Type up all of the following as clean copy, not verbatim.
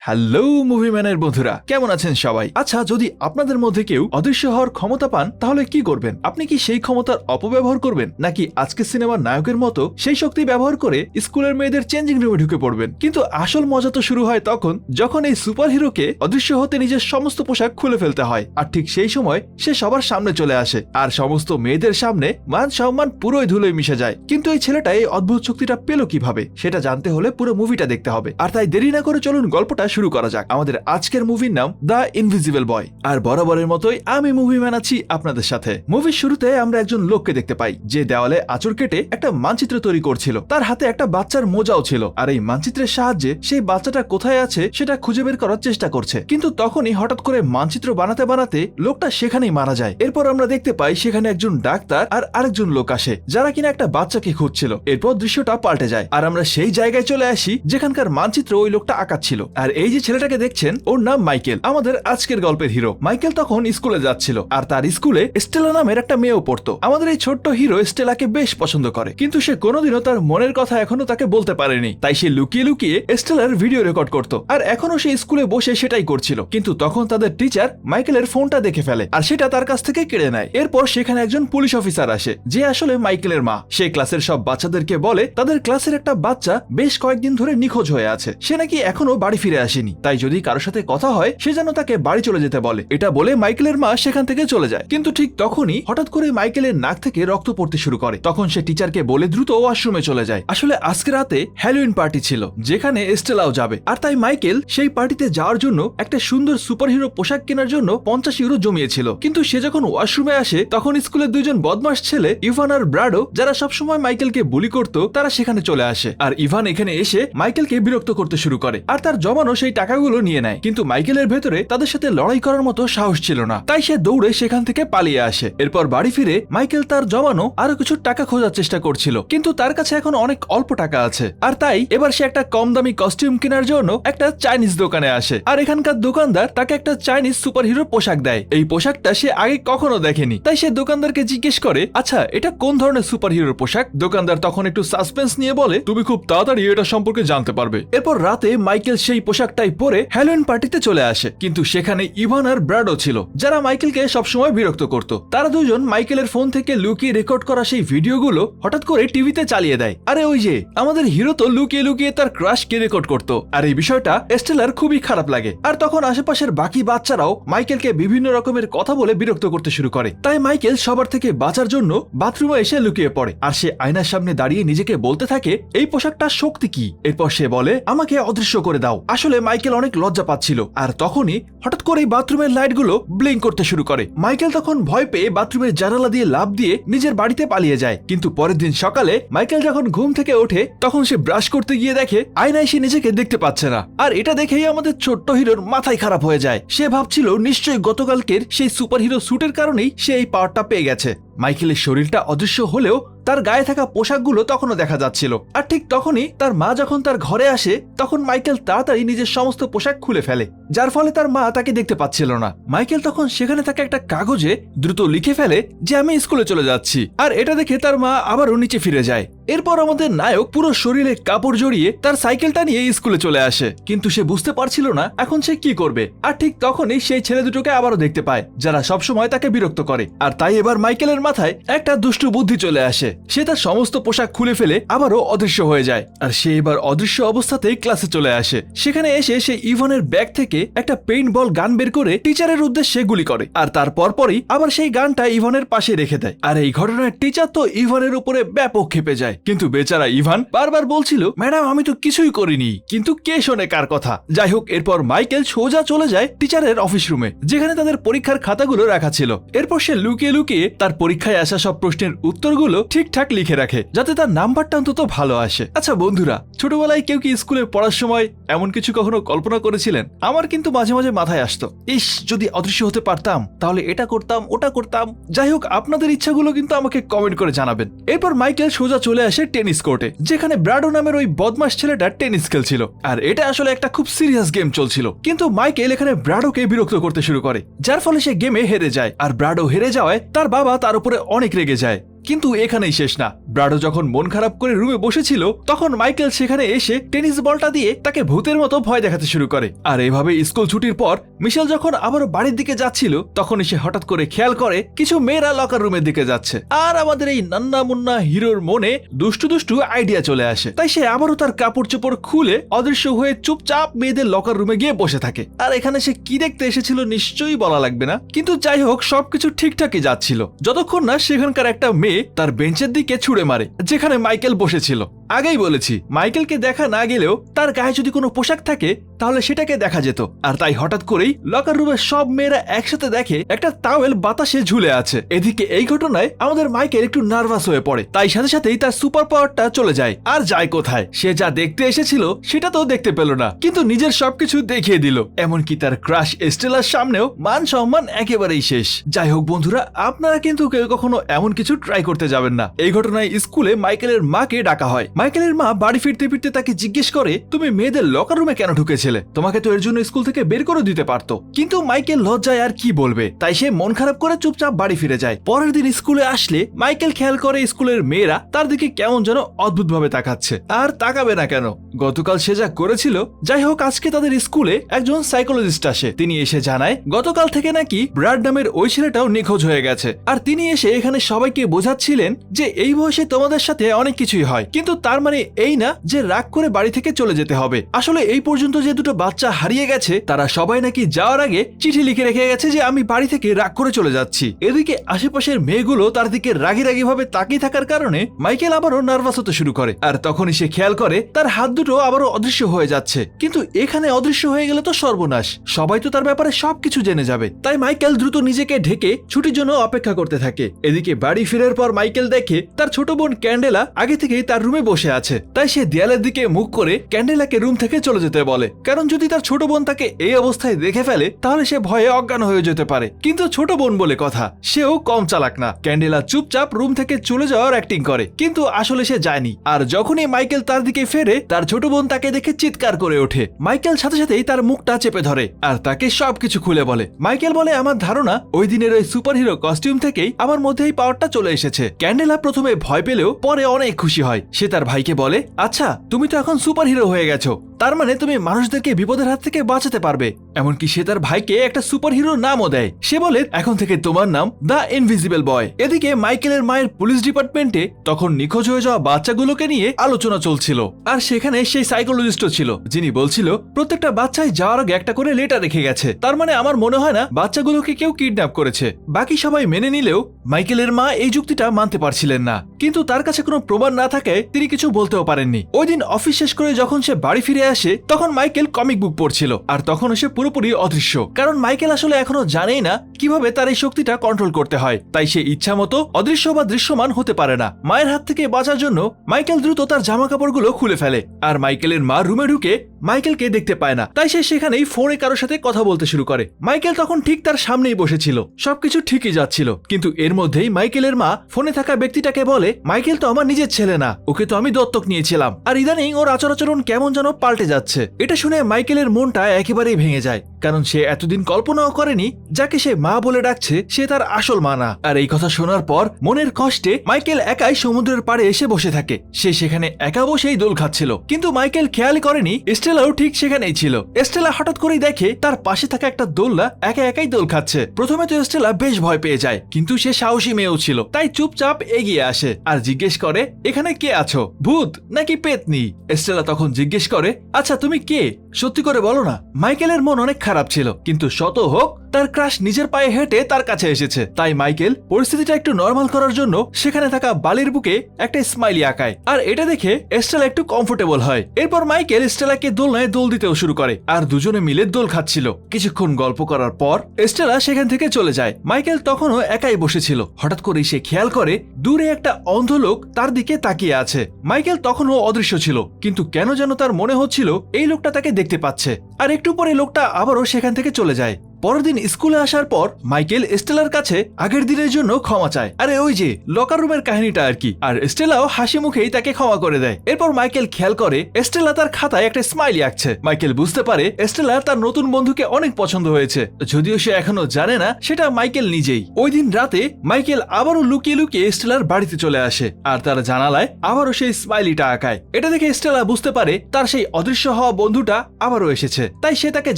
Hello movie ম্যানের বন্ধুরা, কেমন আছেন সবাই? আচ্ছা, যদি আপনাদের মধ্যে কেউ অদৃশ্য হওয়ার ক্ষমতা পান তাহলে কি করবেন? আপনি কি সেই ক্ষমতার অপব্যবহার করবেন, নাকি আজকের সিনেমার নায়কের মতো সেই শক্তি ব্যবহার করে স্কুলের মেয়েদের চেঞ্জিং রুমে ঢুকে পড়বেন? কিন্তু আসল মজা তো শুরু হয় তখন, যখন এই সুপার হিরোকে অদৃশ্য হতে নিজের সমস্ত পোশাক খুলে ফেলতে হয়। আর ঠিক সেই সময় সে সবার সামনে চলে আসে আর সমস্ত মেয়েদের সামনে মান সম্মান পুরোই ধুলোয় মিশে যায়। কিন্তু এই ছেলেটা এই অদ্ভুত শক্তিটা পেল কিভাবে, সেটা জানতে হলে পুরো মুভিটা দেখতে হবে। আর তাই দেরি না করে চলুন গল্পটা শুরু করা যাক। আমাদের আজকের মুভির নাম দ্য ইনভিজিবল বয়। আর বরাবরের মতোই আমি মুভি ম্যান আছি আপনাদের সাথে। মুভির শুরুতে আমরা একজন লোককে দেখতে পাই যে দেওয়ালে আঁচড় কেটে একটা মানচিত্র তৈরি করছিল। তার হাতে একটা বাচ্চার মোজাও ছিল, আর এই মানচিত্রের সাহায্যে সেই বাচ্চাটা কোথায় আছে সেটা খুঁজে বের করার চেষ্টা করছে। কিন্তু তখনই হঠাৎ করে মানচিত্র বানাতে বানাতে লোকটা সেখানেই মারা যায়। এরপর আমরা দেখতে পাই সেখানে একজন ডাক্তার আর আরেকজন লোক আসে, যারা কিনা একটা বাচ্চাকে খুঁজছিল। এরপর দৃশ্যটা পাল্টে যায় আর আমরা সেই জায়গায় চলে আসি যেখানকার মানচিত্র ওই লোকটা আঁকাচ্ছিল। আর এই যে ছেলেটাকে দেখছেন, ওর নাম মাইকেল, আমাদের আজকের গল্পের হিরো। মাইকেল তখন স্কুলে যাচ্ছিল আর তার স্কুলে স্টেলা নামের একটা মেয়েও পড়তো। আমাদের এই ছোট্ট হিরো স্টেলাকে বেশ পছন্দ করে, কিন্তু সে কোনোদিনও তার মনের কথা এখনো তাকে বলতে পারেনি। তাই সে লুকিয়ে লুকিয়ে স্টেলার ভিডিও রেকর্ড করতো, আর এখনো সে স্কুলে বসে সেটাই করছিল। কিন্তু তখন তাদের টিচার মাইকেলের ফোনটা দেখে ফেলে আর সেটা তার কাছ থেকে কেড়ে নেয়। এরপর সেখানে একজন পুলিশ অফিসার আসে, যে আসলে মাইকেলের মা। সে ক্লাসের সব বাচ্চাদেরকে বলে তাদের ক্লাসের একটা বাচ্চা বেশ কয়েকদিন ধরে নিখোঁজ হয়ে আছে, সে নাকি এখনো বাড়ি ফিরে আসেনি। তাই যদি কারোর সাথে কথা হয় সে যেন তাকে বাড়ি চলে যেতে বলে। এটা বলে মাইকেলের মা সেখান থেকে চলে যায়। কিন্তু ঠিক তখনই হঠাৎ করে মাইকেলের নাক থেকে রক্ত পড়তে শুরু করে। তখন সে টিচারকে বলে দ্রুত ওয়াশরুমে চলে যায়। আসলে আজকে রাতে হ্যালোউইন পার্টি ছিল, যেখানে স্টেলাও যাবে। আর তাই মাইকেল সেই পার্টিতে যাওয়ার জন্য একটা সুন্দর সুপারহিরো পোশাক কেনার জন্য 50 ইউরো জমিয়েছিল। কিন্তু সে যখন ওয়াশরুমে আসে তখন স্কুলের দুইজন বদমাশ ছেলে, ইভান আর ব্রাডো, যারা সবসময় মাইকেলকে বুলি করত, তারা সেখানে চলে আসে। আর ইভান এখানে এসে মাইকেলকে বিরক্ত করতে শুরু করে আর তার জমানো সেই টাকাগুলো নিয়ে নেয়। কিন্তু মাইকেলের ভেতরে তাদের সাথে লড়াই করার মতো সাহস ছিল না, তাই সে দৌড়ে সেখান থেকে পালিয়ে আসে। এরপর বাড়ি ফিরে মাইকেল তার জমানো আরো কিছু টাকা খোঁজার চেষ্টা করছিল, কিন্তু তার কাছে এখন অনেক অল্প টাকা আছে। আর তাই এবার সে একটা কম দামি কস্টিউম কেনার জন্য একটা চাইনিজ দোকানে আসে। আর এখানকার দোকানদার তাকে একটা চাইনিজ সুপারহিরো পোশাক দেয়। এই পোশাকটা সে আগে কখনো দেখেনি, তাই সে দোকানদারকে জিজ্ঞেস করে, আচ্ছা এটা কোন ধরনের সুপারহিরোর পোশাক? দোকানদার তখন একটু সাসপেন্স নিয়ে বলে, তুমি খুব তাড়াতাড়ি এটা সম্পর্কে জানতে পারবে। এরপর রাতে মাইকেল সেই পোশাকটাই পরে হ্যালোউইন পার্টিতে চলে আসে। কিন্তু সেখানে ইভান আর ব্রাডো ছিল, যারা মাইকেলকে সবসময় বিরক্ত করত। তারা দুজন মাইকেলের ফোন থেকে লুকিয়ে রেকর্ড করা সেই ভিডিওগুলো হঠাৎ করে টিভিতে চালিয়ে দেয়। আরে ওই যে আমাদের হিরো তো লুকিয়ে লুকিয়ে তার ক্রাশকে রেকর্ড করতো। আর এই বিষয়টা স্টেলার খুবই খারাপ লাগে। আর তখন আশেপাশের বাকি বাচ্চারাও মাইকেলকে বিভিন্ন রকমের কথা বলে বিরক্ত করতে শুরু করে। তাই মাইকেল সবার থেকে বাঁচার জন্য বাথরুমে এসে লুকিয়ে পড়ে আর সে আয়নার সামনে দাঁড়িয়ে নিজেকে বলতে থাকে, এই পোশাকটার শক্তি কি? এরপর সে বলে, আমাকে অদৃশ্য করে দাও। আসলে মাইকেল অনেক লজ্জা পাচ্ছিল। আর তখনই হঠাৎ করে বাথরুমের লাইটগুলো ব্লিঙ্ক করতে শুরু করে। মাইকেল তখন ভয় পেয়ে বাথরুমের জানালা দিয়ে লাফ দিয়ে নিজের বাড়িতে পালিয়ে যায়। কিন্তু পরের দিন সকালে মাইকেল যখন ঘুম থেকে ওঠে তখন সে ব্রাশ করতে গিয়ে দেখে আয়নায় সে নিজেকে দেখতে পাচ্ছে না। আর এটা দেখেই আমাদের ছোট্ট হিরোর মাথায় খারাপ হয়ে যায়। সে ভাবছিল নিশ্চয়ই গতকালকের সেই সুপারহিরো স্যুটের কারণেই সে এই পাওয়ারটা পেয়ে গেছে। মাইকেলের শরীরটা অদৃশ্য হলেও তার গায়ে থাকা পোশাকগুলো তখনও দেখা যাচ্ছিল। আর ঠিক তখনই তার মা যখন তার ঘরে আসে তখন মাইকেল তাড়াতাড়ি নিজের সমস্ত পোশাক খুলে ফেলে, যার ফলে তার মা তাকে দেখতে পাচ্ছিল না। মাইকেল তখন সেখানে থাকা একটা কাগজে দ্রুত লিখে ফেলে যে আমি স্কুলে চলে যাচ্ছি। আর এটা দেখে তার মা আবারও নিচে ফিরে যায়। এরপর আমাদের নায়ক পুরো শরীরে কাপড় জড়িয়ে তার সাইকেলটা নিয়ে স্কুলে চলে আসে, কিন্তু সে বুঝতে পারছিল না এখন সে কি করবে। আর ঠিক তখনই সেই ছেলে দুটোকে আবারও দেখতে পায়, যারা সবসময় তাকে বিরক্ত করে। আর তাই এবার মাইকেলের মাথায় একটা দুষ্টু বুদ্ধি চলে আসে। সে তার সমস্ত পোশাক খুলে ফেলে আবারও অদৃশ্য হয়ে যায়। আর সে এবার অদৃশ্য অবস্থাতেই ক্লাসে চলে আসে। সেখানে এসে সে ইভানের ব্যাগ থেকে একটা পেইন্ট বল গান বের করে টিচারের উদ্দেশ্যে গুলি করে। আর তার পরপরই আবার সেই গানটা ইভানের পাশে রেখে দেয়। আর এই ঘটনায় টিচার তো ইভানের উপরে ব্যাপক ক্ষেপে যায়। কিন্তু বেচারা ইভান বারবার বলছিল, ম্যাডাম আমি তো কিছুই করিনি। কিন্তু কে শোনে কার কথা? যাই হোক, এরপর মাইকেল সোজা চলে যায় টিচারের অফিস রুমে, যেখানে তাদের পরীক্ষার খাতাগুলো রাখা ছিল। এরপর সে লুকিয়ে লুকিয়ে তার পরীক্ষায় আসা সব প্রশ্নের উত্তরগুলো ঠিকঠাক লিখে রাখে, যাতে তার নাম্বারটা অন্তত ভালো আসে। আচ্ছা বন্ধুরা, ছোটবেলায় কেউ কি স্কুলে পড়ার সময় এমন কিছু কখনো কল্পনা করেছিলেন? আমার কিন্তু মাঝে মাঝে মাথায় আসতো, ইস যদি অদৃশ্য হতে পারতাম তাহলে এটা করতাম ওটা করতাম। যাই হোক, আপনাদের ইচ্ছাগুলো কিন্তু আমাকে কমেন্ট করে জানাবেন। এরপর মাইকেল সোজা চলে আসে টেনিস কোর্টে, যেখানে ব্রাডো নামের ওই বদমাশ ছেলেটা টেনিস খেলছিল। আর এটা আসলে একটা খুব সিরিয়াস গেম চলছিল। কিন্তু মাইকেল এখানে ব্রাডোকে বিরক্ত করতে শুরু করে, যার ফলে সে গেমে হেরে যায়। আর ব্রাডো হেরে যাওয়ায় তার বাবা তার উপরে অনেক রেগে যায়। কিন্তু এখানেই শেষ না। ব্রাডো যখন মন খারাপ করে রুমে বসেছিল তখন মাইকেল সেখানে এসে টেনিস বলটা দিয়ে তাকে ভূতের মতো ভয় দেখাতে শুরু করে। আর এভাবে স্কুল ছুটির পর মিশেল যখন আবারও বাড়ির দিকে যাচ্ছিল তখন সে হঠাৎ করে খেয়াল করে কিছু মেয়েরা লকার রুমের দিকে যাচ্ছে। আর আমাদের এই নান্না মুন্না হিরোর মনে দুষ্টু দুষ্টু আইডিয়া চলে আসে, তাই সে আবারও তার কাপড় চোপড় খুলে অদৃশ্য হয়ে চুপচাপ মেয়েদের লকার রুমে গিয়ে বসে থাকে। আর এখানে সে কি দেখতে এসেছিল নিশ্চয়ই বলা লাগবে না, কিন্তু যাই হোক সবকিছু ঠিকঠাকই যাচ্ছিল যতক্ষণ না সেখানকার একটা মেয়ে তার বেঞ্চের দিকে ছুড়ে মারে যেখানে মাইকেল বসেছিল। আগেই বলেছি মাইকেলকে দেখা না গেলেও তার গায়ে যদি কোনো পোশাক থাকে তাহলে সেটাকে দেখা যেত। আর তাই হঠাৎ করেই লকার রুমের সব মেয়েরা একসাথে দেখে একটা টাওয়েল বাতাসে ঝুলে আছে। এদিকে এই ঘটনায় আমাদের মাইকেল একটু নার্ভাস হয়ে পড়ে, তাই সাথে সাথেই তার সুপার পাওয়ারটা চলে যায়। আর যায় কোথায়, সে যা দেখতে এসেছিল সেটা তো দেখতে পেল না, কিন্তু নিজের সবকিছু দেখিয়ে দিল। এমনকি তার ক্রাশ এস্টেলার সামনেও মান সম্মান একেবারেই শেষ। যাই হোক বন্ধুরা, আপনারা কিন্তু কেউ কখনো এমন কিছু ট্রাই করতে যাবেন না। এই ঘটনায় স্কুলে মাইকেলের মাকে ডাকা হয়। মাইকেলের মা বাড়ি ফিরতে ফিরতে তাকে জিজ্ঞেস করে, তুমি মেয়েদের লকার রুমে কেন ঢুকেছিলে? তোমাকে তো এর জন্য স্কুল থেকে বের করে দিতে পারতো। কিন্তু মাইকেল লজ্জায় আর কি বলবে, তাই সে মন খারাপ করে চুপচাপ বাড়ি ফিরে যায়। পরের দিন স্কুলে আসলে মাইকেল খেয়াল করে স্কুলের মেয়েরা তার দিকে কেমন যেন অদ্ভুত ভাবে তাকাচ্ছে। আর তাকাবে না কেন, গতকাল সে যা করেছিল। যাই হোক, আজকে তাদের স্কুলে একজন সাইকোলজিস্ট আসে। তিনি এসে জানায় গতকাল থেকে নাকি ব্রাড নামের ওই ছেলেটাও নিখোঁজ হয়ে গেছে। আর তিনি এসে এখানে সবাইকে বোঝাচ্ছিলেন যে এই বয়সে তোমাদের সাথে অনেক কিছুই হয়, কিন্তু তার মানে এই না যে রাগ করে বাড়ি থেকে চলে যেতে হবে। আসলে এই পর্যন্ত যে দুটো বাচ্চা হারিয়ে গেছে তারা সবাই নাকি যাওয়ার আগে চিঠি লিখে রেখে গেছে যে আমি বাড়ি থেকে রাগ করে চলে যাচ্ছি। এদিকে আশেপাশের মেয়েগুলো তার দিকে রাগি রাগি ভাবে তাকিয়ে থাকার কারণে মাইকেল আবারও নার্ভাস হতে শুরু করে। আর তখনই সে খেয়াল করে তার হাত দুটো আবারও অদৃশ্য হয়ে যাচ্ছে। কিন্তু এখানে অদৃশ্য হয়ে গেলে তো সর্বনাশ, সবাই তো তার ব্যাপারে সবকিছু জেনে যাবে। তাই মাইকেল দ্রুত নিজেকে ঢেকে ছুটির জন্য অপেক্ষা করতে থাকে। এদিকে বাড়ি ফেরার পর মাইকেল দেখে তার ছোট বোন ক্যান্ডেলা আগে থেকেই তার রুমে বসে আছে। তাই সে দেয়ালের দিকে মুখ করে ক্যান্ডেলাকে রুম থেকে চলে যেতে বলে, কারণ যদি তার ছোট বোন তাকে এই অবস্থায় দেখে ফেলে তাহলে সে ভয়ে অজ্ঞান হয়ে যেতে পারে। কিন্তু ছোট বোন বলে কথা, সেও কম চালাক না। ক্যান্ডেলা চুপচাপ রুম থেকে চলে যাওয়ার অ্যাক্টিং করে, কিন্তু আসলে সে যায়নি। আর যখনই মাইকেল তার দিকে ফেরে তার ছোট বোন তাকে দেখে চিৎকার করে ওঠে। মাইকেল সাথে সাথেই তার মুখটা চেপে ধরে আর তাকে সবকিছু খুলে বলে। মাইকেল বলে, আমার ধারণা ওই দিনের ওই সুপারহিরো কস্টিউম থেকেই আমার মধ্যে এই পাওয়ারটা চলে এসেছে। ক্যান্ডেলা প্রথমে ভয় পেলেও পরে অনেক খুশি হয়। সে তার ভাইকে বলে, আচ্ছা তুমি তো এখন সুপারহিরো হয়ে গেছো, তার মানে তুমি মানুষদেরকে বিপদের হাত থেকে বাঁচাতে পারবে। এমনকি সে তার ভাইকে একটা সুপারহিরো নামও দেয়। সে বলে, এখন থেকে তোমার নাম দ্য ইনভিজিবল বয়। এদিকে মাইকেলের মায়ের পুলিশ ডিপার্টমেন্টে তখন নিখোঁজ হয়ে যাওয়া বাচ্চাগুলোকে নিয়ে আলোচনা চলছিল। আর সেখানে সেই সাইকোলজিস্টও ছিল, যিনি বলছিল প্রত্যেকটা বাচ্চাই যাওয়ার আগে একটা করে লেটার রেখে গেছে। তার মানে আমার মনে হয় না বাচ্চাগুলোকে কেউ কিডন্যাপ করেছে। বাকি সবাই মেনে নিলেও মাইকেলের মা এই যুক্তিটা মানতে পারছিলেন না, কিন্তু তার কাছে কোনো প্রমাণ না থাকায় তিনি কিছু বলতেও পারেননি। ওই দিন অফিস শেষ করে যখন সে বাড়ি ফিরে আসে তখন মাইকেল কমিক বুক পড়ছিল। আর তখন সে পুরোপুরি অদৃশ্য, কারণ মাইকেল আসলে এখনো জানেই না কিভাবে তার এই শক্তিটা কন্ট্রোল করতে হয়। তাই সে ইচ্ছা মতো অদৃশ্য বা দৃশ্যমান হতে পারে না। মায়ের হাত থেকে বাঁচার জন্য মাইকেল দ্রুত তার জামা কাপড়গুলো খুলে ফেলে। আর মাইকেলের মা রুমে ঢুকে মাইকেলকে দেখতে পায় না, তাই সে সেখানেই ফোনে কারোর সাথে কথা বলতে শুরু করে। মাইকেল তখন ঠিক তার সামনেই বসেছিল, সবকিছু ঠিকই যাচ্ছিল। কিন্তু এর মধ্যেই মাইকেলের মা ফোনে থাকা ব্যক্তিটাকে বলে, মাইকেল তো আমার নিজের ছেলে না, ওকে তো আমি দত্তক নিয়েছিলাম। আর ইদানিং ওর আচরণ কেমন যেন পাল্টে যাচ্ছে। এটা শুনে মাইকেলের মনটা একেবারেই ভেঙে যায়, কারণ সে এতদিন কল্পনাও করেনি যাকে সে মা বলে ডাকছে সে তার আসল মা না। আর এই কথা শোনার পর মনের কষ্টে মাইকেল একাই সমুদ্রের পাড়ে এসে বসে থাকে। সে সেখানে একা বসেই দোল খাচ্ছিল, কিন্তু মাইকেল খেয়ালই করেনি স্টেলাও ঠিক সেখানেই ছিল। স্টেলা হঠাৎ করেই দেখে তার পাশে থাকা একটা দোলনা একা একাই দোল খাচ্ছে। প্রথমে তো স্টেলা বেশ ভয় পেয়ে যায়, কিন্তু সে সাহসী মেয়েও ছিল, তাই চুপচাপ এগিয়ে আসে আর জিজ্ঞেস করে, এখানে কে আছো, ভূত নাকি পেতনি? স্টেলা তখন জিজ্ঞেস করে, আচ্ছা তুমি কে, সত্যি করে বলো না। মাইকেলের মন অনেক খারাপ ছিল, কিন্তু শত হোক তার ক্রাশ নিজের পায়ে হেঁটে তার কাছে এসেছে। তাই মাইকেল পরিস্থিতিটা একটু নর্মাল করার জন্য সেখানে থাকা বালির বুকে একটা স্মাইলি আঁকায়। আর এটা দেখে স্টেলা একটু কমফোর্টেবল হয়। এরপর মাইকেল স্টেলাকে দোলনায় দোল দিতেও শুরু করে, আর দুজনে মিলে দোল খাচ্ছিল। কিছুক্ষণ গল্প করার পর স্টেলা সেখান থেকে চলে যায়। মাইকেল তখনও একাই বসেছিল। হঠাৎ করেই সে খেয়াল করে দূরে একটা অন্ধ লোক তার দিকে তাকিয়ে আছে। মাইকেল তখনও অদৃশ্য ছিল, কিন্তু কেন যেন তার মনে হচ্ছিল এই লোকটা তাকে দেখতে পাচ্ছে। আর একটু পরে লোকটা আবারও সেখান থেকে চলে যায়। পরের দিন স্কুলে আসার পর মাইকেল স্টেলার কাছে আগের দিনের জন্য ক্ষমা চায়। আরে ওই যে লকার রুমের কাহিনীটা আর কি। আর স্টেলাও হাসি মুখেই তাকে ক্ষমা করে দেয়। এরপর মাইকেল খেয়াল করে স্টেলা তার খাতায় একটা স্মাইলি আঁকছে। মাইকেল বুঝতে পারে স্টেলা তার নতুন বন্ধুকে অনেক পছন্দ হয়েছে, যদিও সে এখনো জানে না সেটা মাইকেল নিজেই। ওই দিন রাতে মাইকেল আবারও লুকিয়ে লুকিয়ে স্টেলার বাড়িতে চলে আসে আর তার জানালায় আবারও সেই স্মাইলিটা আঁকায়। এটা দেখে স্টেলা বুঝতে পারে তার সেই অদৃশ্য হওয়া বন্ধুটা আবারও এসেছে, তাই সে তাকে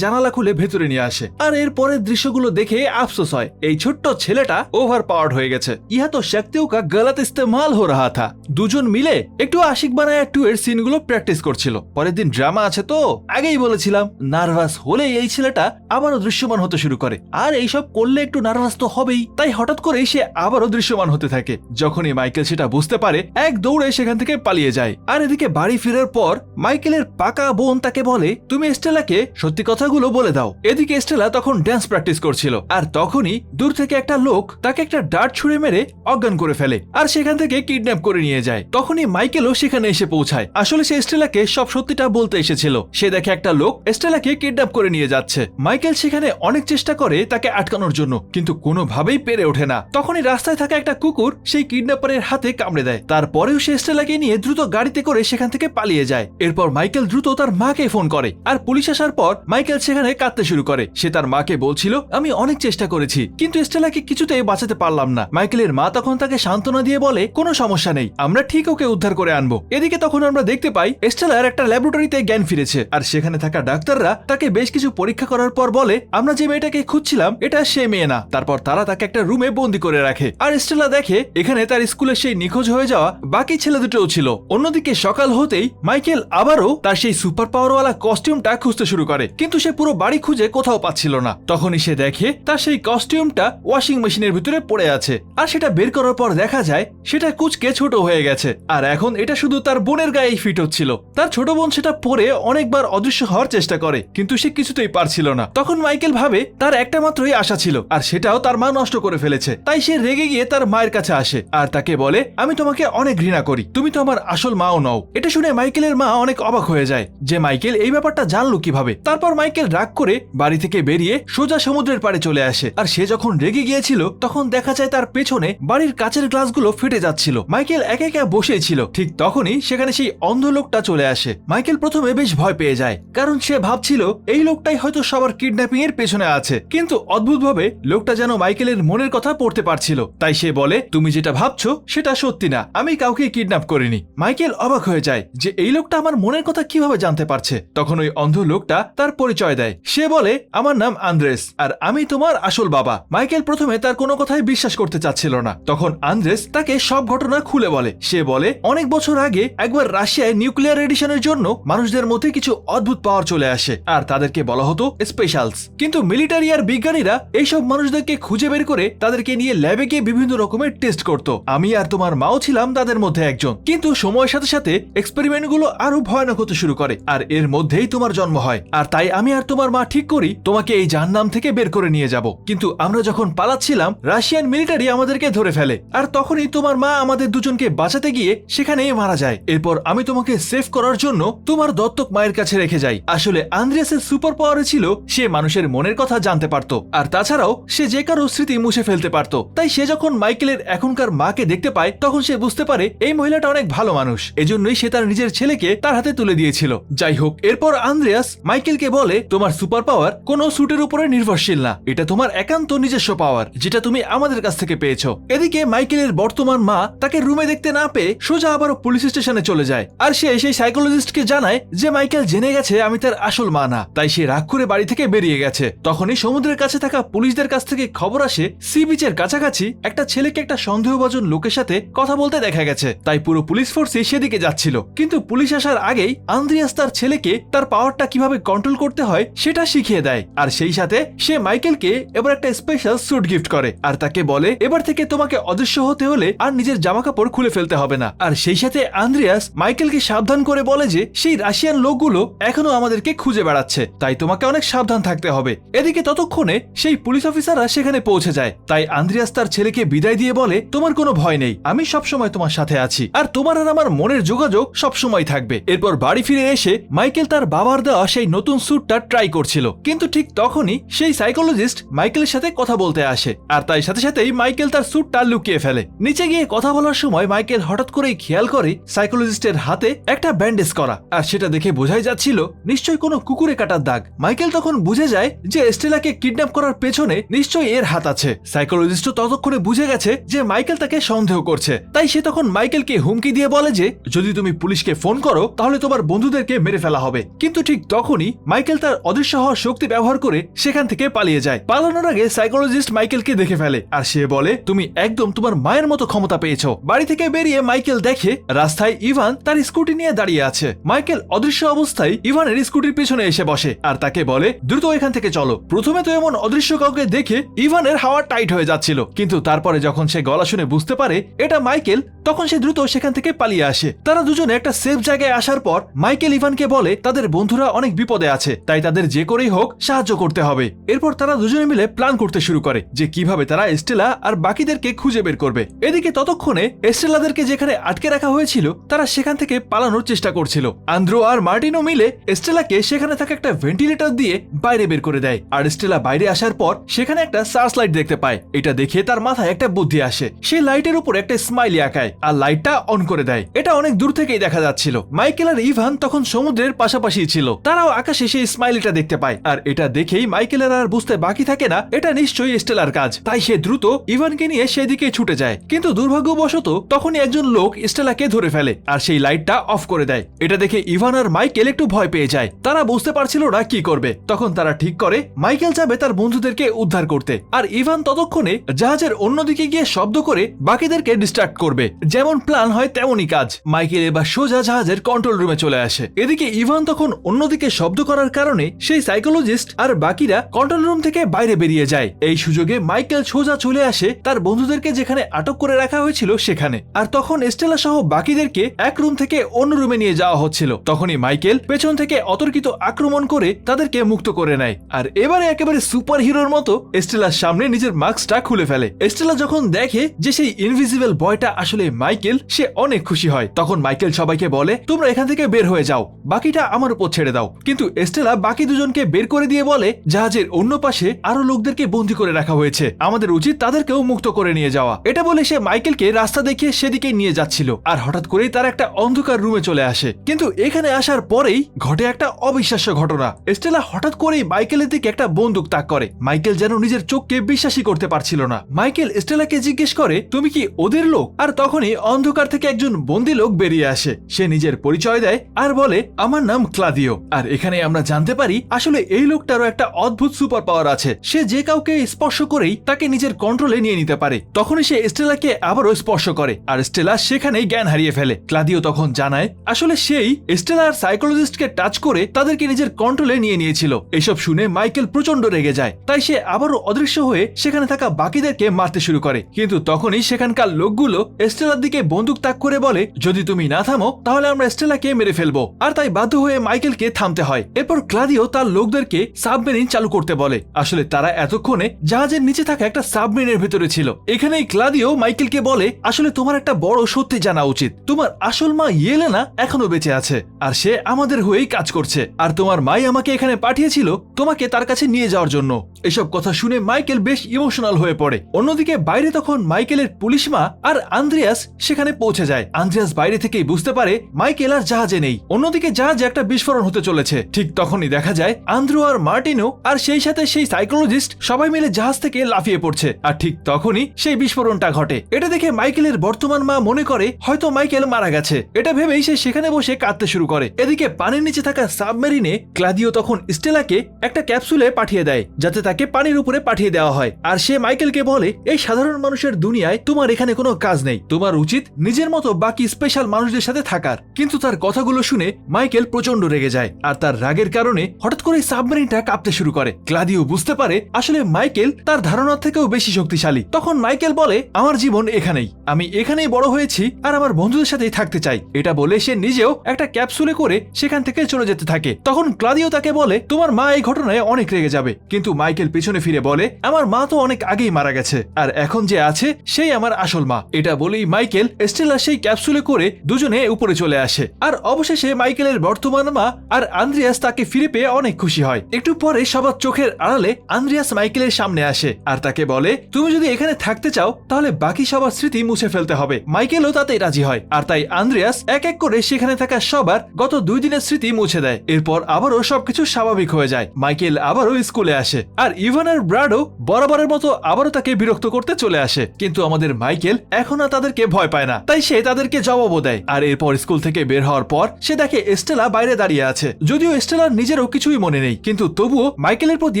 জানালা খুলে ভেতরে নিয়ে আসে। আর এর পরের দৃশ্যগুলো দেখে আফসোস হয়, এই ছোট্ট ছেলেটা ওভার পাওয়ার্ড হয়ে গেছে। ইহা তো শক্তিও কা গলত ইস্তেমাল হো রাহা থা। দুজন মিলে একটু আশিক বানায়া 2 এর সিনগুলো প্র্যাকটিস করছিল। পরের দিন ড্রামা আছে তো আগেই বলেছিলাম, নার্ভাস হলে এই ছেলেটা আবারও দৃশ্যমান হতে শুরু করে। আর এইসব করলে একটু নার্ভাস তো হবেই, তাই হঠাৎ করেই সে আবারও দৃশ্যমান হতে থাকে। যখনই মাইকেল সেটা বুঝতে পারে এক দৌড়ে সেখান থেকে পালিয়ে যায়। আর এদিকে বাড়ি ফেরার পর মাইকেলের পাকা বোন তাকে বলে, তুমি স্টেলাকে সত্যি কথাগুলো বলে দাও। এদিকে স্টেলা তখন ড্যান্স প্র্যাকটিস করছিল, আর তখনই দূর থেকে একটা লোক তাকে একটা ডার্ট ছুঁড়ে মেরে অজ্ঞান করে ফেলে আর সেখান থেকে কিডন্যাপ করে নিয়ে যায়। তখনই মাইকেলও সেখানে এসে পৌঁছায়। আসলে সে স্টেলাকে সব সত্যিটা বলতে এসেছিল। সে দেখে একটা লোক স্টেলাকে কিডন্যাপ করে নিয়ে যাচ্ছে। মাইকেল সেখানে অনেক চেষ্টা করে তাকে আটকানোর জন্য, কিন্তু কোনোভাবেই পেরে ওঠে না। তখনই রাস্তায় থাকা একটা কুকুর সেই কিডন্যাপারের হাতে কামড়ে দেয়। তারপরেও সে স্টেলাকে নিয়ে দ্রুত গাড়িতে করে সেখান থেকে পালিয়ে যায়। এরপর মাইকেল দ্রুত তার মাকে ফোন করে, আর পুলিশ আসার পর মাইকেল সেখানে কাঁদতে শুরু করে। সে তার মাকে বলছিল, আমি অনেক চেষ্টা করেছি কিন্তু স্টেলাকে কিছুতেই বাঁচাতে পারলাম না। মাইকেলের মা তখন তাকে সান্ত্বনা দিয়ে বলে, কোনো সমস্যা নেই, আমরা ঠিক ওকে উদ্ধার করে আনবো। এদিকে তখন আমরা দেখতে পাই স্টেলার একটা ল্যাবরেটরিতে জ্ঞান ফিরেছে, আর সেখানে থাকা ডাক্তাররা তাকে বেশ কিছু পরীক্ষা করার পর বলে, আমরা যে মেয়েটাকে খুঁজছিলাম এটা সে মেয়ে না। তারপর তারা তাকে একটা রুমে বন্দি করে রাখে। আর স্টেলা দেখে এখানে তার স্কুলে সেই নিখোঁজ হয়ে যাওয়া বাকি ছেলে দুটোও ছিল। অন্যদিকে সকাল হতেই মাইকেল আবারও তার সেই সুপার পাওয়ারওয়ালা কস্টিউমটা খুঁজতে শুরু করে, কিন্তু সে পুরো বাড়ি খুঁজে কোথাও পাচ্ছিল না। তখনই সে দেখে তার সেই কস্টিউমটা ওয়াশিং মেশিনের ভিতরে পড়ে আছে, আর সেটা বের করার পর দেখা যায় সেটা কুচকে ছোট হয়ে গেছে। আর এখন এটা শুধু তার বোনের গায়েই ফিট হচ্ছিল। তার ছোট বোন সেটা পরে অনেকবার অদৃশ্য হওয়ার চেষ্টা করে, কিন্তু সে কিছুতেই পারছিল না। তখন মাইকেল ভাবে তার একটা মাত্রই আশা ছিল, আর সেটাও তার মা নষ্ট করে ফেলেছে। তাই সে রেগে গিয়ে তার মায়ের কাছে আসে আর তাকে বলে, আমি তোমাকে অনেক ঘৃণা করি, তুমি তো আমার আসল মাও নও। এটা শুনে মাইকেলের মা অনেক অবাক হয়ে যায় যে মাইকেল এই ব্যাপারটা জানলো কিভাবে। তারপর মাইকেল রাগ করে বাড়ি থেকে বেরিয়ে সোজা সমুদ্রের পাড়ে চলে আসে। আর সে যখন রেগে গিয়েছিল তখন দেখা যায় তার পেছনে বাড়ির কাচের গ্লাসগুলো ফেটে যাচ্ছিল। মাইকেল একা একা বসেই ছিল। ঠিক তখনই সেখানে সেই অন্ধ লোকটা চলে আসে। মাইকেল প্রথমে বেশ ভয় পেয়ে যায়, কারণ সে ভাবছিল এই লোকটাই হয়তো সবার কিডন্যাপিং এর পেছনে আছে। কিন্তু অদ্ভুতভাবে লোকটা যেন মাইকেলের মনের কথা পড়তে পারছিল। তাই সে বলে, তুমি যেটা ভাবছো সেটা সত্যি না, আমি কাউকে কিডন্যাপ করিনি। মাইকেল অবাক হয়ে যায় যে এই লোকটা আমার মনের কথা কিভাবে জানতে পারছে। তখন ওই অন্ধ লোকটা তার পরিচয় দেয়। সে বলে, আমার নাম আন্দ্রেস, আর আমি তোমার আসল বাবা। মাইকেল প্রথমে তার কোনো কথাই বিশ্বাস করতে চাচ্ছিল না। তখন আন্দ্রেস তাকে সব ঘটনা খুলে বলে। সে বলে, অনেক বছর আগে একবার রাশিয়ায় নিউক্লিয়ার রেডিয়েশনের জন্য মানুষদের মধ্যে কিছু অদ্ভুত পাওয়ার চলে আসে, আর তাদেরকে বলা হতো স্পেশালস। কিন্তু মিলিটারি আর বিজ্ঞানীরা এইসব মানুষদেরকে খুঁজে বের করে তাদেরকে নিয়ে ল্যাবে গিয়ে বিভিন্ন রকমের টেস্ট করত। আমি আর তোমার মাও ছিলাম তাদের মধ্যে একজন। কিন্তু সময়ের সাথে সাথে এক্সপেরিমেন্ট গুলো আরো ভয়ানক হতে শুরু করে, আর এর মধ্যেই তোমার জন্ম হয়। আর তাই আমি আর তোমার মা ঠিক করি তোমাকে এই জাহান্নাম থেকে বের করে নিয়ে যাব। কিন্তু আমরা যখন পালাচ্ছিলাম রাশিয়ান মিলিটারি আমাদেরকে ধরে ফেলে, আর তখনই তোমার মা আমাদের দুজনকে বাঁচাতে গিয়ে সেখানেই মারা যায়। এরপর আমি তোমাকে সেভ করার জন্য তোমার দত্তক মায়ের কাছে রেখে যাই। আসলে আন্দ্রেসের সুপার পাওয়ার ছিল সে মানুষের মনের কথা জানতে পারত, আর তাছাড়াও সে যে কারো স্মৃতি মুছে ফেলতে পারত। তাই সে যখন মাইকেলের এখনকার মাকে দেখতে পায় তখন সে বুঝতে পারে এই মহিলাটা অনেক ভালো মানুষ। এজন্যই সে তার নিজের ছেলেকে তার হাতে তুলে দিয়েছিল। যাই হোক, এরপর আন্দ্রেয়াস মাইকেলকে বলে, তোমার সুপার পাওয়ার কোনো স্যুটের উপরে নির্ভরশীল না, এটা তোমার একান্ত নিজস্ব পাওয়ার যেটা তুমি আমাদের কাছ থেকে পেয়েছো। এদিকে মাইকেলের বর্তমান মা তাকে রুমে দেখতে না পেয়ে সোজা আবারও পুলিশ স্টেশনে চলে যায়। আর সে সেই সাইকোলজিস্টকে জানায় যে মাইকেল জেনে গেছে আমি তার আসল মা না, তাই সে রাগ করে বাড়ি থেকে বেরিয়ে গেছে। তখনই সমুদ্রের কাছে থাকা পুলিশদের কাছ থেকে খবর আসে সি বিচের কাছাকাছি একটা ছেলেকে একটা সন্দেহভাজন লোকের সাথে কথা বলতে দেখা গেছে। তাই পুরো পুলিশ ফোর্সই সেদিকে যাচ্ছিল। কিন্তু পুলিশ আসার আগেই আন্দ্রিয়াস তার ছেলেকে তার পাওয়ারটা কিভাবে কন্ট্রোল করতে হয় সেটা শিখিয়ে দেয়। আর সেই সাথে সে মাইকেলকে এবার একটা স্পেশাল স্যুট গিফট করে, আর তাকে বলে এবার থেকে তোমাকে অদৃশ্য হতে হলে আর নিজের জামা কাপড় খুলে ফেলতে হবে না। আর সেই সাথে আন্দ্রিয়াস মাইকেলকে সাবধান করে বলে যে সেই রাশিয়ান লোকগুলো এখনো আমাদেরকে খুঁজে বেড়াচ্ছে, তাই তোমাকে অনেক সাবধান থাকতে হবে। এদিকে ততক্ষণে সেই পুলিশ অফিসাররা সেখানে পৌঁছে যায়। তাই আন্দ্রিয়াস তার ছেলেকে বিদায় দিয়ে বলে, তোমার কোনো ভয় নেই, আমি সবসময় তোমার সাথে আছি, আর তোমার আর আমার মনের যোগাযোগ সবসময় থাকবে। এরপর বাড়ি ফিরে এসে মাইকেল তার বাবার দেওয়া সেই নতুন স্যুটটা ট্রাই করছিল, কিন্তু ঠিক তখনই তখনই সেই সাইকোলজিস্ট মাইকেলের সাথে কথা বলতে আসে, আর তাই সাথে সাথেই মাইকেল তার স্যুটটা লুকিয়ে ফেলে। নিচে গিয়ে কথা বলার সময় মাইকেল হঠাৎ করেই খেয়াল করে সাইকোলজিস্টের হাতে একটা ব্যান্ডেজ করা, আর সেটা দেখে বোঝাই যাচ্ছিল নিশ্চয়ই কোনো কুকুরে কাটার দাগ। মাইকেল তখন বুঝে যায় যে স্টেলাকে কিডন্যাপ করার পেছনে নিশ্চয়ই এর হাত আছে। সাইকোলজিস্টও ততক্ষণে বুঝে গেছে যে মাইকেল তাকে সন্দেহ করছে, তাই সে তখন মাইকেলকে হুমকি দিয়ে বলে যে যদি তুমি পুলিশকে ফোন করো তাহলে তোমার বন্ধুদেরকে মেরে ফেলা হবে। কিন্তু ঠিক তখনই মাইকেল তার অদৃশ্য হওয়ার শক্তি ব্যবহার করে সেখান থেকে পালিয়ে যায়। পালানোর আগে সাইকোলজিস্ট মাইকেলকে দেখে ফেলে, আর সে বলে তুমি একদম তোমার মায়ের মতো ক্ষমতা পেয়েছো। বাড়ি থেকে বেরিয়ে মাইকেল দেখে রাস্তায় ইভান তার স্কুটি নিয়ে দাঁড়িয়ে আছে। মাইকেল অদৃশ্য অবস্থায় ইভানের স্কুটির পিছনে এসে বসে আর তাকে বলে দ্রুত এখান থেকে চলো। প্রথমে তো এমন অদৃশ্য কাউকে দেখে ইভানের হাওয়া টাইট হয়ে যাচ্ছিল, কিন্তু তারপরে যখন সে গলা শুনে বুঝতে পারে এটা মাইকেল, তখন সে দ্রুত সেখান থেকে পালিয়ে আসে। তারা দুজনে একটা সেফ জায়গায় আসার পর মাইকেল ইভানকে বলে তাদের বন্ধুরা অনেক বিপদে আছে, তাই তাদের যে করেই হোক সাহায্য করতে হবে। এরপর তারা দুজনে মিলে প্ল্যান করতে শুরু করে যে কিভাবে তারা স্টেলা আর বাকিদেরকে খুঁজে বের করবে। এদিকে ততক্ষণে স্টেলাদেরকে যেখানে আটকে রাখা হয়েছিল তারা সেখান থেকে পালানোর চেষ্টা করছিল। আন্দ্রো আর মার্টিনো মিলে স্টেলাকে সেখানে থাকা একটা ভেন্টিলেটর দিয়ে বাইরে বের করে দেয়, আর স্টেলা বাইরে আসার পর সেখানে একটা সার্চ লাইট দেখতে পায়। এটা দেখে তার মাথায় একটা বুদ্ধি আসে, সে লাইটের উপর একটা স্মাইলি আঁকায় আর লাইটটা অন করে দেয়। এটা অনেক দূর থেকেই দেখা যাচ্ছিল। মাইকেল আর ইভান তখন সমুদ্রের পাশাপাশি ছিল, তারাও আকাশে সেই স্মাইলিটা দেখতে পায়, আর এটা দেখেই মাইকেলের আর বুঝতে বাকি থাকে না এটা নিশ্চয়ই স্টেলার কাজ। তাই সে দ্রুত ইভানকে নিয়ে সেদিকে ছুটে যায়, কিন্তু দুর্ভাগ্যবশত তখনই একজন লোক স্টেলাকে ধরে ফেলে আর সেই লাইটটা অফ করে দেয়। এটা দেখে ইভান আর মাইকেল একটু ভয় পেয়ে যায়, তারা বুঝতে পারছিল না কি করবে। তখন তারা ঠিক করে মাইকেল যাবে তার বন্ধুদেরকে উদ্ধার করতে, আর ইভান ততক্ষণে জাহাজের অন্যদিকে গিয়ে শব্দ করে বাকিদেরকে ডিস্ট্রাক্ট করবে। যেমন প্ল্যান হয় তেমনই কাজ। মাইকেল এবার সোজা জাহাজের কন্ট্রোল রুমে চলে আসে। এদিকে ইভান তখন অন্যদিকে শব্দ করার কারণে সেই সাইকোলজিস্ট আর বাকিরা কন্ট্রোল রুম থেকে বাইরে বেরিয়ে যায়। এই সুযোগে মাইকেল সোজা চলে আসে তার বন্ধুদেরকে যেখানে আটক করে রাখা হয়েছিল সেখানে, আর তখন স্টেলা সহ বাকিদেরকে এক রুম থেকে অন্য রুমে নিয়ে যাওয়া হচ্ছিল। তখনই মাইকেল পেছন থেকে অতর্কিত আক্রমণ করে তাদেরকে মুক্ত করে নেয়, আর এবারে একেবারে সুপার হিরোর মতো স্টেলার সামনে নিজের মাস্কটা খুলে ফেলে। স্টেলা যখন দেখে যে সেই ইনভিজিবল বয়টা আসলে মাইকেল, সে অনেক খুশি হয়। তখন মাইকেল সবাইকে বলে তোমরা এখান থেকে বের হয়ে যাও, বাকিটা আমার উপর ছেড়ে দাও। কিন্তু স্টেলা বাকি দুজনকে বের করে দিয়ে বলে জাহাজের অন্য পাশে আরো লোকদেরকে বন্দী করে রাখা হয়েছে, আমাদের উচিত তাদেরকেও মুক্ত করে নিয়ে যাওয়া। এটা বলে সে মাইকেলকে রাস্তা দেখিয়ে সেদিকে নিয়ে যাচ্ছিল, আর হঠাৎ করেই তার একটা অন্ধকার রুমে চলে আসে। কিন্তু এখানে আসার পরেই ঘটে একটা অবিশ্বাস্য ঘটনা। স্টেলা হঠাৎ করেই মাইকেলের দিকে একটা বন্দুক তাক করে। মাইকেল যেন নিজের চোখকে বিশ্বাসই করতে পারছিল না। মাইকেল স্টেলাকে জিজ্ঞেস করে তুমি কি ওদের লোক? আর তখনই অন্ধকার থেকে একজন বন্দী লোক বেরিয়ে আসে। সে নিজের পরিচয় দেয় আর বলে আমার নাম ক্লাদিও। আর এখানে আমরা জানতে পারি আসলে এই লোকটারও একটা অদ্ভুত সুপার পাওয়ার আছে, সে যে কাউকে স্পর্শ করেই তাকে নিজের কন্ট্রোলে নিয়ে নিতে পারে। তখনই সে স্টেলাকে আবারও স্পর্শ করে, আর স্টেলা সেখানেই জ্ঞান হারিয়ে ফেলে। ক্লাদিও তখন জানায় আসলে সেই স্টেলা আর সাইকোলজিস্টকে টাচ করে তাদেরকে নিজের কন্ট্রোলে নিয়ে নিয়েছিল। এসব শুনে মাইকেল প্রচন্ড রেগে যায়, তাই সে আবারও অদৃশ্য হয়ে সেখানে থাকা বাকিদেরকে মারতে শুরু করে। কিন্তু তখনই সেখানকার লোকগুলো স্টেলার দিকে বন্দুক তাক করে বলে যদি তুমি না থামো তাহলে আমরা স্টেলাকে মেরে ফেলবো, আর তাই বাধ্য হয়ে মাইকেলকে থামতে হয়। এরপর ক্লাদিও তার লোকদেরকে সাবমেরিন চালু করতে বলে। আসলে তারা এতক্ষণে জাহাজের নিচে থাকা একটা সাবমেরিনের ভিতরে ছিল। এখানেই ক্লাদিও মাইকেলকে বলে আসলে তোমার একটা বড় সত্যি জানা উচিত, তোমার আসল মা ইয়েলেনা এখনো বেঁচে আছে, আর সে আমাদের হয়েই কাজ করছে, আর তোমার মাই আমাকে এখানে পাঠিয়েছিল তোমাকে তার কাছে নিয়ে যাওয়ার জন্য। এসব কথা শুনে মাইকেল বেশ ইমোশনাল হয়ে পড়ে। অন্যদিকে বাইরে তখন মাইকেলের পুলিশ মা আর আন্দ্রিয়াস সেখানে পৌঁছে যায়। আন্দ্রিয়াস বাইরে থেকেই বুঝতে পারে মাইকেল আর জাহাজে নেই। অন্যদিকে জাহাজে একটা বিস্ফোরণ হতে চলেছে। ঠিক তখনই দেখা যায় আন্দ্রো আর মার্টিনো আর সেই সাথে সেই সাইকোলজিস্ট সবাই মিলে জাহাজ থেকে লাফিয়ে পড়ছে, আর ঠিক তখনই সেই বিস্ফোরণটা ঘটে। এটা দেখে মাইকেলের বর্তমান মা মনে করে হয়তো মাইকেল মারা গেছে। এটা ভেবেই সে সেখানে বসে কাঁদতে শুরু করে। এদিকে পানির নিচে থাকা সাবমেরিনে ক্লাদিও তখন স্টেলাকে একটা ক্যাপসুলে পাঠিয়ে দেয় যাতে তাকে পানির উপরে পাঠিয়ে দেওয়া হয়। আর সে মাইকেলকে বলে এই সাধারণ মানুষের দুনিয়ায় তোমার এখানে কোনো কাজ নেই, তোমার উচিত নিজের মতো বাকি স্পেশাল মানুষদের সাথে থাকার। কিন্তু তার কথাগুলো শুনে মাইকেল প্রচন্ড রেগে যায়, আর তার রাগের কারণে হঠাৎ করে সাবমেরিনটা কাঁপতে শুরু করে। ক্লাদিও বুঝতে পারে আসলে মাইকেল তার ধারণার থেকেও বেশি শক্তিশালী। তখন মাইকেল বলে আমার জীবন এখানেই, আমি এখানেই বড় হয়েছি আর আমার বন্ধুদের সাথেই থাকতে চাই। এটা বলে সে নিজেও একটা ক্যাপসুলে করে সেখান থেকে চলে যেতে থাকে। তখন ক্লাদিও তাকে বলে তোমার মা এই ঘটনায় অনেক রেগে যাবে। কিন্তু মাইকেল পিছনে ফিরে বলে আমার মা তো অনেক আগেই মারা গেছে, আর এখন যে আছে সেই আমার আসল মা। এটা বলেই মাইকেল স্টেলা সেই ক্যাপসুলে করে দুজনে উপরে চলে আসে। আর অবশেষে মাইকেলের বর্তমান মা আর আন্দ্রিয়াস তাকে ফিরে পেয়ে অনেক খুশি হয়। একটু পরে সব সবার চোখের আড়ালে আন্দ্রিয়াস মাইকেলের সামনে আসে আর তাকে বলে, তুমি যদি এখানে থাকতে চাও তাহলে বাকি সবার স্মৃতি মুছে ফেলতে হবে। মাইকেলও তাতেই রাজি হয়, আর তাই আন্দ্রিয়াস এক এক করে সেখানে থাকা সবার গত 2 দিনের স্মৃতি মুছে দেয়। এরপর আবারও সবকিছু স্বাভাবিক হয়ে যায়। মাইকেল আবারও স্কুলে আসে, আর ইভান আর ব্রাডও বরাবরের মতো আবারও তাকে বিরক্ত করতে চলে আসে। কিন্তু আমাদের মাইকেল এখন আর তাদেরকে ভয় পায় না, তাই সে তাদেরকে জবাবও দেয়। আর এরপর স্কুল থেকে বের হওয়ার পর সে দেখে স্টেলা বাইরে দাঁড়িয়ে আছে। যদিও স্টেলার নিজেরও কিছুই মনে নেই, কিন্তু তবুও মাইকেলের প্রতি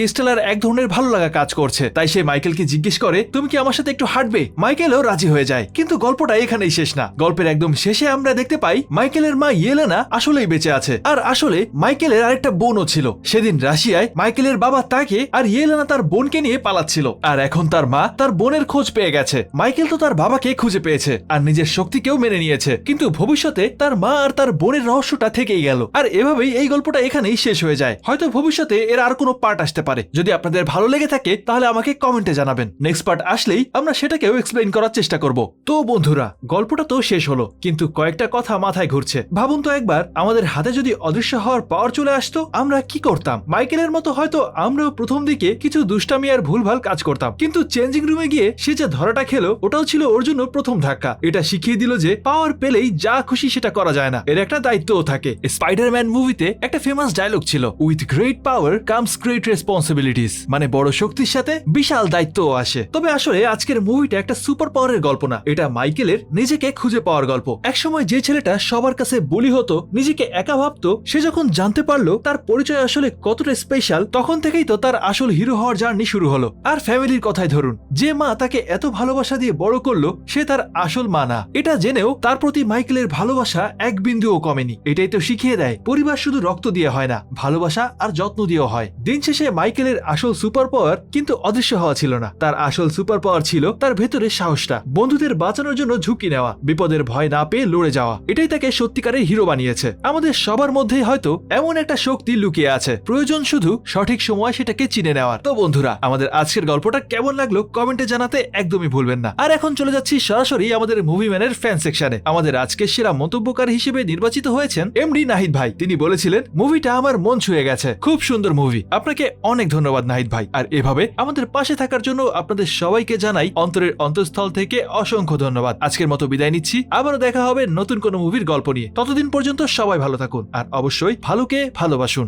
স্টেলার এক ধরনের ভালো লাগা কাজ করছে। তাই সে মাইকেলকে জিজ্ঞেস করে, তুমি কি আমার সাথে একটু হাঁটবে? মাইকেলও রাজি হয়ে যায়। কিন্তু গল্পটা এখানেই শেষ না। গল্পের একদম শেষে আমরা দেখতে পাই মাইকেলের মা ইয়েলেনা আসলেই বেঁচে আছে। আর আসলে মাইকেলের আরেকটা বোনও ছিল। সেদিন রাশিয়ায় মাইকেলের বাবা তাকে আর ইয়েলেনা তার বোনকে নিয়ে পালাচ্ছিল, আর এখন তার মা তার বোনের খোঁজ পেয়ে গেছে। মাইকেল তো তার বাবাকে খুঁজে পেয়েছে আর নিজের শক্তিকেও মেনে নিয়েছে, কিন্তু ভবিষ্যতে তার মা আর তার বোনের রহস্যটা থেকেই গেল। আর এভাবেই এই গল্পটা এখানেই শেষ হয়ে যায়। হয়তো ভবিষ্যতে এর আর কোনো পার্ট আসতে পারে। যদি আপনাদের ভালো লেগে থাকে তাহলে আমাকে কমেন্টে জানাবেন। নেক্সট পার্ট আসলেই আমরা সেটাকেও এক্সপ্লেইন করার চেষ্টা করব। তো বন্ধুরা, গল্পটা তো শেষ হলো, কিন্তু কয়েকটা কথা মাথায় ঘুরছে। ভাবুন তো একবার, আমাদের হাতে যদি অদৃশ্য হওয়ার পাওয়ার চলে আসতো, আমরা কি করতাম? মাইকেলের মতো হয়তো আমরাও প্রথম দিকে কিছু দুষ্টামি আর ভুলভাল কাজ করতাম, কিন্তু চেঞ্জিং রুমে গিয়ে সে যে ধরাটা খেলো, ওটাও ছিল ওর জন্য প্রথম ধাক্কা। এটা শিখিয়ে দিল যে পাওয়ার পেলেই যা খুশি সেটা করা যায় না, এর একটা দায়িত্বও থাকে। স্পাইডারম্যান মুভিতে একটা ফেমাস ডায়লগ ছিল, with great power comes great responsibilities, মানে বড় শক্তির সাথে বিশাল দায়িত্বও আসে। তবে আসলে আজকের মুভিটা একটা সুপার পাওয়ারের গল্প না, এটা মাইকেলের নিজেকে খুঁজে পাওয়ার গল্প। একসময় যে ছেলেটা সবার কাছে বলি হতো, নিজেকে একা ভাবতো, সে যখন জানতে পারলো তার পরিচয় আসলে কতটা স্পেশাল, তখন থেকেই তো তার আসল হিরো হওয়ার জার্নি শুরু হলো। আর ফ্যামিলির কথাই ধরুন, যে মা তাকে এত ভালোবাসা দিয়ে বড় করলো, সে তার আসল মা না। এটা জেনেও তার প্রতি মাইকেলের ভালোবাসা এক বিন্দুও কমেনি। এটাই তো শিখিয়ে দেয়, পরিবার শুধু রক্ত দিয়ে হয় না, ভালোবাসা আর যত্ন দিয়েও হয়। দিন শেষে মাইকেলের আসল সুপার পাওয়ার কিন্তু অদৃশ্য হওয়া ছিল না। তার আসল সুপার পাওয়ার ছিল তার ভেতরে সাহসটা, বন্ধুদের বাঁচানোর জন্য ঝুঁকি নেওয়া, বিপদের ভয় না পেয়ে লড়ে যাওয়া। এটাই তাকে সত্যিকারের হিরো বানিয়েছে। আমাদের সবার মধ্যেই হয়তো এমন একটা শক্তি লুকিয়ে আছে, প্রয়োজন শুধু সঠিক সময় সেটাকে চিনে নেওয়ার। তো বন্ধুরা, আমাদের আজকের গল্পটা কেমন লাগলো কমেন্টে জানাতে একদমই ভুলবেন না। আর এখন চলে যাচ্ছি সরাসরি আমাদের মুভি ম্যানের ফ্যান সেকশনে। আমাদের আজকের সেরা মন্তব্যকার হিসেবে নির্বাচিত হয়েছেন এমডি নাহিদ ভাই। তিনি বলেছিলেন, মুভিটা আমার মন ছুঁয়ে গেছে, খুব সুন্দর মুভি। আপনাকে অনেক ধন্যবাদ নাহিদ ভাই। আর এভাবে আমাদের পাশে থাকার জন্য আপনাদের সবাইকে জানাই অন্তরের অন্তঃস্থল থেকে অসংখ্য ধন্যবাদ। আজকের মতো বিদায় নিচ্ছি, আবারও দেখা হবে নতুন কোনো মুভির গল্প নিয়ে। ততদিন পর্যন্ত সবাই ভালো থাকুন, আর অবশ্যই ভালোকে ভালোবাসুন।